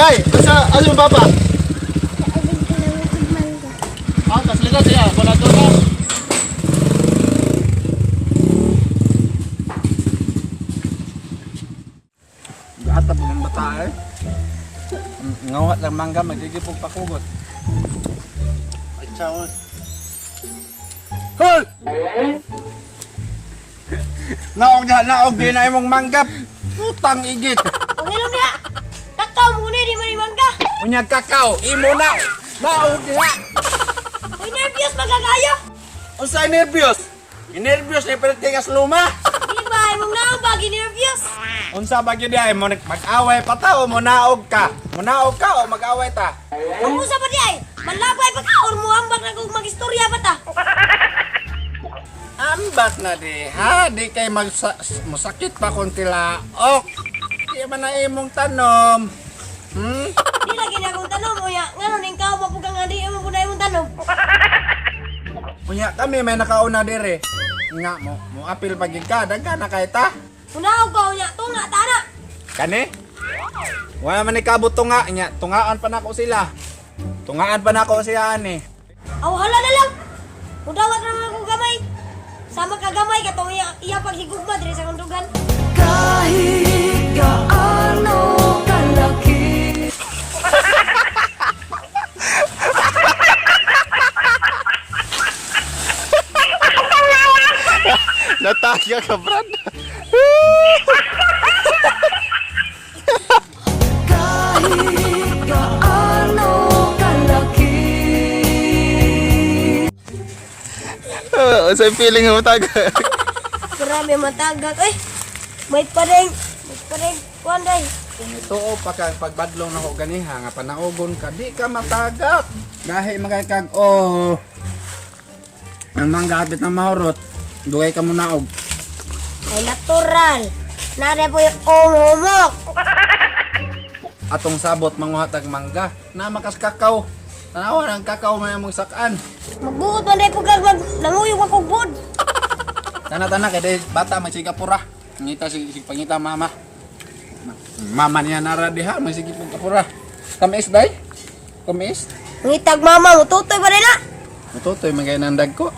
Day, ano yung papa? Ah, tas ligas siya. Wala doon na. Gata po ng bata eh. Ngawat lang mangga, magigipog pakugot. Ay, chawan. Hoy! Naog din na imong manggap. Putang igit. Pangilom niya! Kakao mo na, di mo ni mangga! Unyag kakao, imo na. Naog diha. Uy, nervyos magagayo! Unsay nervyos? Nervyos ni pertigas luma. Di ba, imong naong bagi nervyos? Unsa ba gyud ay mo mag-away pa ta o mo naog ka? Mo naog ka o mag-away ta? Kung sa pa di ay, malabay pa ka or mo ambag na kung mag-istorya pa ta? Ambat na di ha, di kay musakit pa kung tilaok. Di man na imong tanom. Di lagi na akong tanong, uya. Ngayon, ikaw mapugang nga di mo po na imong tanong. Unya kami may nakauna dire. Nga mo apil pagig ka, daghan na kay ta. Unaw ko, uya, tunga, tana. Kani? Wala man ikabot tunga nya, tungaan pa nako sila. Tungaan pa nako siya ani. Aw, hala na lang. Udawat naman ako gamay. Sama ka gamay, katong iya paghigugma dire sa kandugan. Kahit gaano kalaki. Natagya ka, Brad. Kahit gaano kalaki. Sa feeling mo taga. Grabe matagak. Uy, may pareng. Kuanday. Kung ito o pagbadlong na ko ganiha nga panaugon ka, di ka matagap. Dahil magkakag ang manggapit na mahurot, dugay ka mo naog. Ay natural. Nare po yung humok. Atong sabot manguhatag mangga, na makas kakao. Tanawa ng kakao may among sakaan. Magbuot man day pugag nanguyog ako bud. Tana-tana kay dahil bata may sigapura. Ngita pangita mama. Mama niya nara diha may sige pagkapura. Kamis day? Kamis? Ngitag mama mo tutoy ba rin na? Mutotoy magay nandag ko.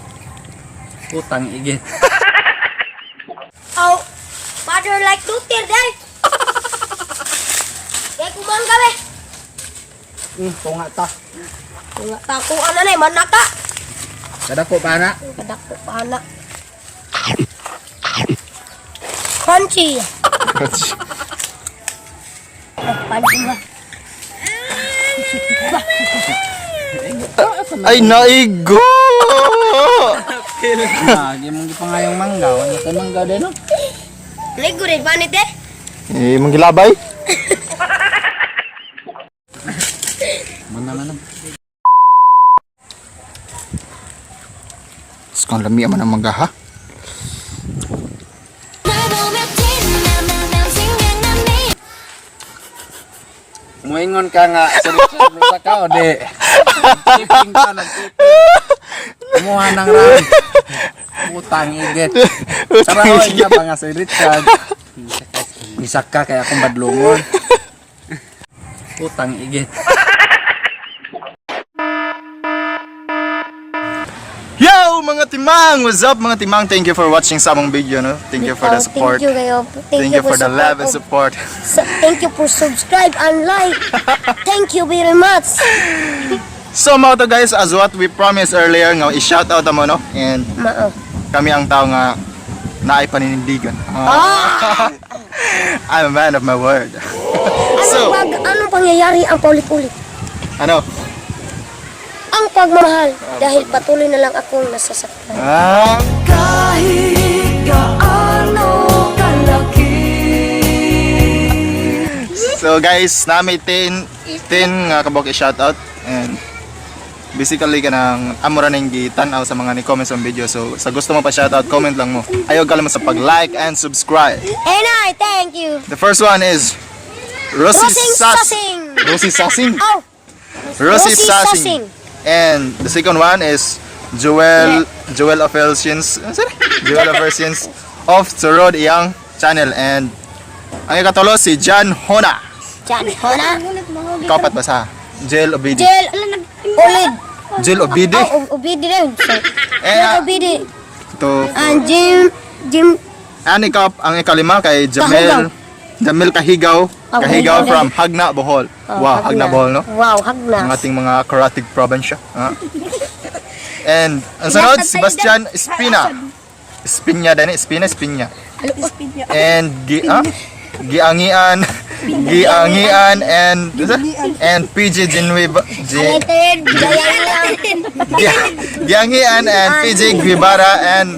Utang igit. Oh, father like tutir day. Kaya kumang gabi. Tunga ta. Nga tako ano na manaka. Kadako pa na. Kadako pa na. Crunchy. Crunchy ba? Ay, naigo! Lagi mong gipangayong mangga. Wala ka mangga din no? Ligo rin ba nite? Eh, manggilabay? Mana. Sekarang lami aman ang mangga, ha? Muingon ka nga sa ka o di. Nagtiping ka, kumuha ng ram. Utang igit. Sarawin niya ba nga si Richard? Isak ka kaya akong badlungon. Utang igit. Yo, mga timang! What's up, mga timang? Thank you for watching sa among video, no? Thank you for the support. Thank you kayo. Thank you for the love and support. Thank you for subscribe and like. Thank you very much. So, mga to guys, as what we promised earlier, nga i-shoutout mo, no? And Mao. kami ang tao nga naay paninindigan. I'm a man of my word. So, Anong pangyayari ang paulit-ulit? ano? Ang pagmamahal dahil patuloy na lang akong nasasaktan. Kahit gaano kalaki. So guys, namin 10 nga kabok i-shoutout. And basically kanang amura ning gitanaw sa mga ni comments sa video. So sa gusto mo pa shoutout, comment lang mo. Ayaw ka lang sa pag-like and subscribe. And I thank you. The first one is Rosie Sasing. Rosie Sasing. Oh, Rosie Rosie Sasing. Sasing. And the second one is Joel Versions of Turod Iyang channel. And ang ikatulo si Jan Hona. Jan Hona. Kapat basa. Jel Obidi. Jel, Olid. Jel Obidi. Oh, Obidi rin. Eh, Jel Obidi. Ito. And Jim, Ani ka ang ikalima kay Jamel. Jamel Kahigaw. Kahigaw from Hagna, Bohol. Wow, Hagna, Bohol, no? Wow, Hagna. Ang ating mga karatig probinsya. Ha? And ang sunod, Sebastian Espina. Espina din, Espina. And Giangian and PJ Genueva. Giangian and PJ Guevara and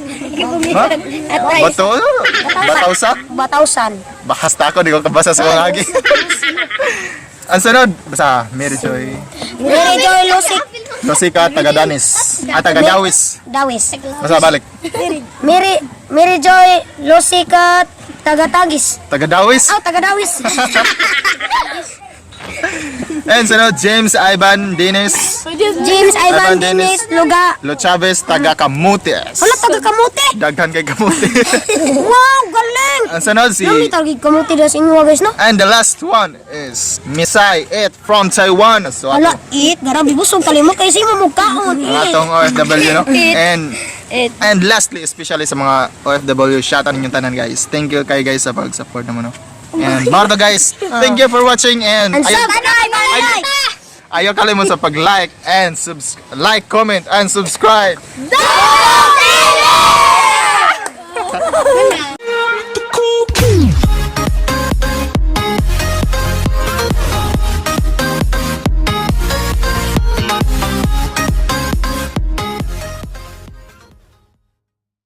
Batausan. Basta ako, di ko kabasa sa mga agi. Ang sunod, basta Mary Joy. Mary Joy Lusik. Rosika, taga Danis. Taga Dawis. Dawis. Basta balik. Mary Joy Lusik at taga Tagis. Taga Dawis. Oh, taga Dawis. And sunod, James Ivan Dennis. James Ivan Dennis Luga. Lo Chavez, taga Camotes. Wala taga Kamote. Daghan kay Camote. Wow, galing. Ang sunod si... Nami tagi Kamote daw sa inyo guys, no? And the last one is Misai It from Taiwan. So Wala, ato, grabe busog talimo kay si mo mugkaon. ang atong OFW, no? And lastly, especially sa mga OFW, shout out ninyong tanan guys. Thank you kay guys sa pag-support naman, no? And Marto guys, thank you for watching and And subscribe. ayaw kalimut sa pag-like and like, comment and subscribe. Dog TV!